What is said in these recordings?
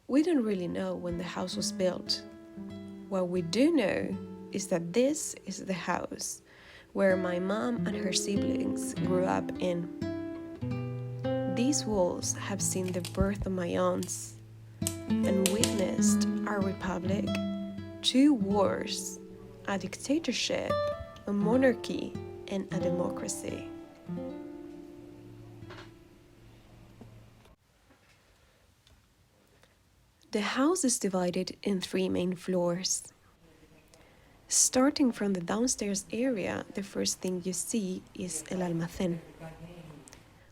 We don't really know when the house was built. What we do know is that this is the house where my mom and her siblings grew up in. These walls have seen the birth of my aunts and witnessed our republic, 2 wars, a dictatorship, a monarchy, and a democracy. The house is divided in 3 main floors. Starting from the downstairs area, the first thing you see is el almacén.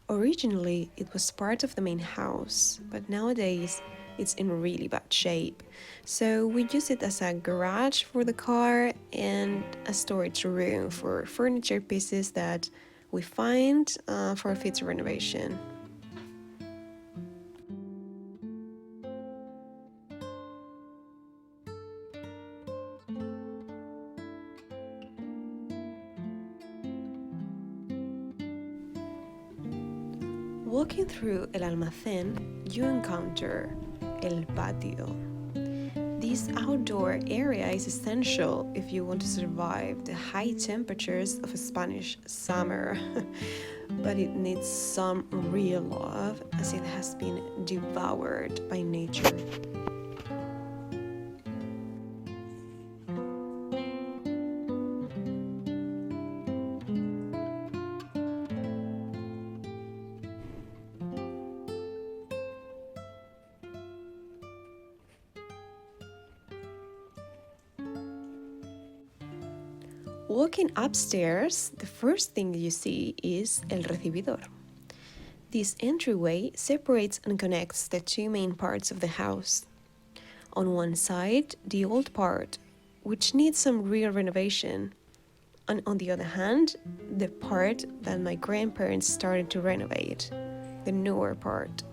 Originally, it was part of the main house, but nowadays it's in really bad shape. So we use it as a garage for the car and a storage room for furniture pieces that we find for a future renovation. Walking through el almacén, you encounter el patio. This outdoor area is essential if you want to survive the high temperatures of a Spanish summer, but it needs some real love as it has been devoured by nature. Walking upstairs, the first thing you see is el recibidor. This entryway separates and connects the 2 main parts of the house. On one side, the old part, which needs some real renovation, and on the other hand, the part that my grandparents started to renovate, the newer part.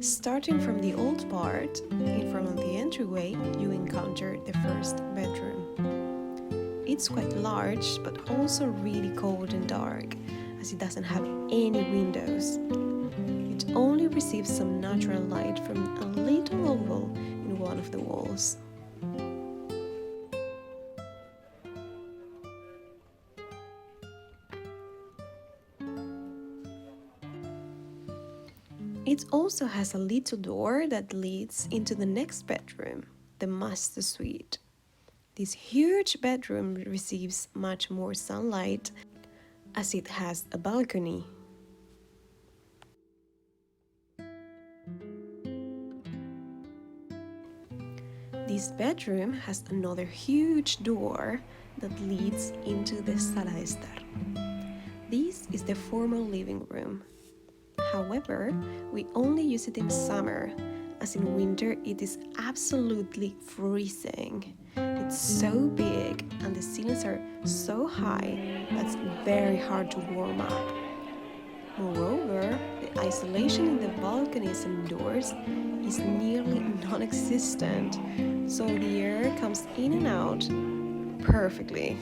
Starting from the old part, in front of the entryway, you encounter the first bedroom. It's quite large, but also really cold and dark, as it doesn't have any windows. It only receives some natural light from a little oval in one of the walls. It also has a little door that leads into the next bedroom, the master suite. This huge bedroom receives much more sunlight as it has a balcony. This bedroom has another huge door that leads into the sala de estar. This is the formal living room. However, we only use it in summer, as in winter it is absolutely freezing. It's so big and the ceilings are so high that it's very hard to warm up. Moreover, the isolation in the balconies and doors is nearly non-existent, so the air comes in and out perfectly.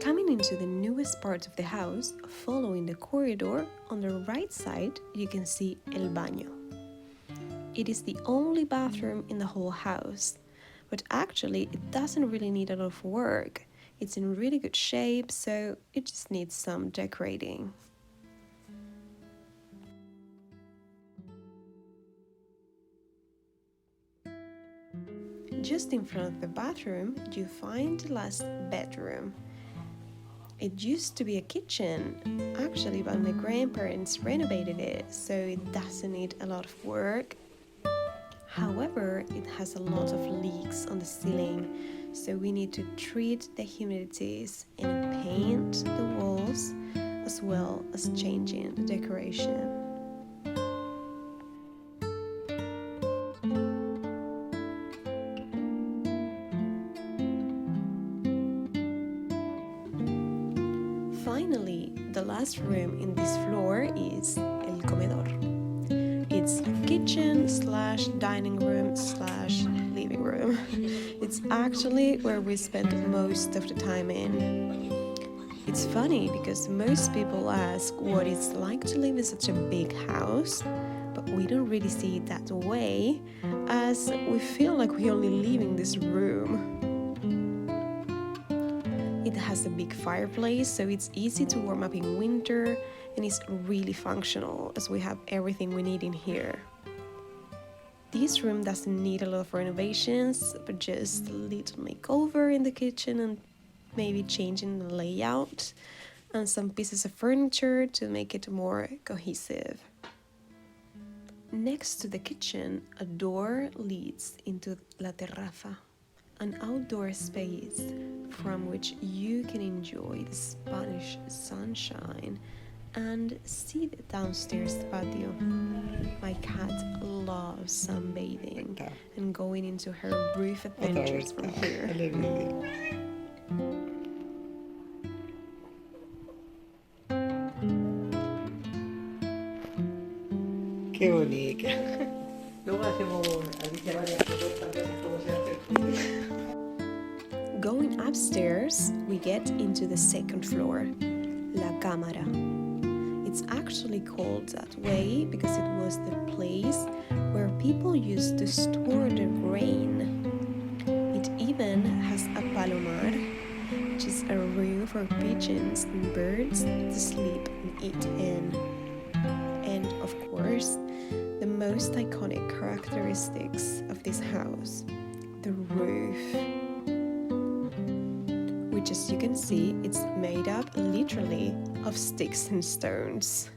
Coming into the newest part of the house, following the corridor, on the right side you can see el baño. It is the only bathroom in the whole house, but actually it doesn't really need a lot of work. It's in really good shape, so it just needs some decorating. Just in front of the bathroom you find the last bedroom. It used to be a kitchen, actually, but my grandparents renovated it, so it doesn't need a lot of work. However, it has a lot of leaks on the ceiling, so we need to treat the humidities and paint the walls, as well as changing the decoration. Finally, the last room in this floor is el comedor. It's kitchen / dining / living room. It's actually where we spend most of the time in. It's funny because most people ask what it's like to live in such a big house, but we don't really see it that way, as we feel like we only live in this room. It has a big fireplace, so it's easy to warm up in winter, and it's really functional as we have everything we need in here. This room doesn't need a lot of renovations, but just a little makeover in the kitchen and maybe changing the layout and some pieces of furniture to make it more cohesive. Next to the kitchen, a door leads into la terraza, an outdoor space from which you can enjoy the Spanish sunshine and see the downstairs patio. My cat loves sunbathing and going into her roof adventures from here. Qué bonita. Luego hacemos varias propuestas cómo se hace. Going upstairs, we get into the second floor, la cámara. It's actually called that way because it was the place where people used to store their grain. It even has a palomar, which is a room for pigeons and birds to sleep and eat in. And of course, the most iconic characteristics of this house, the roof, which, as you can see, it's made up literally of sticks and stones.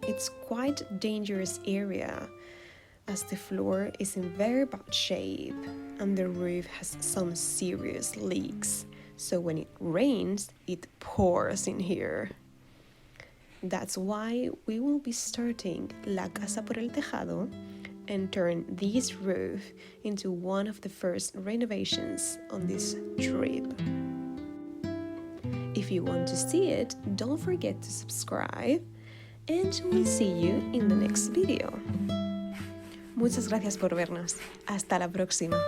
It's quite a dangerous area as the floor is in very bad shape and the roof has some serious leaks, so when it rains it pours in here. That's why we will be starting La Casa por el Tejado and turn this roof into one of the first renovations on this trip. If you want to see it, don't forget to subscribe, and we'll see you in the next video. Muchas gracias por vernos. Hasta la próxima.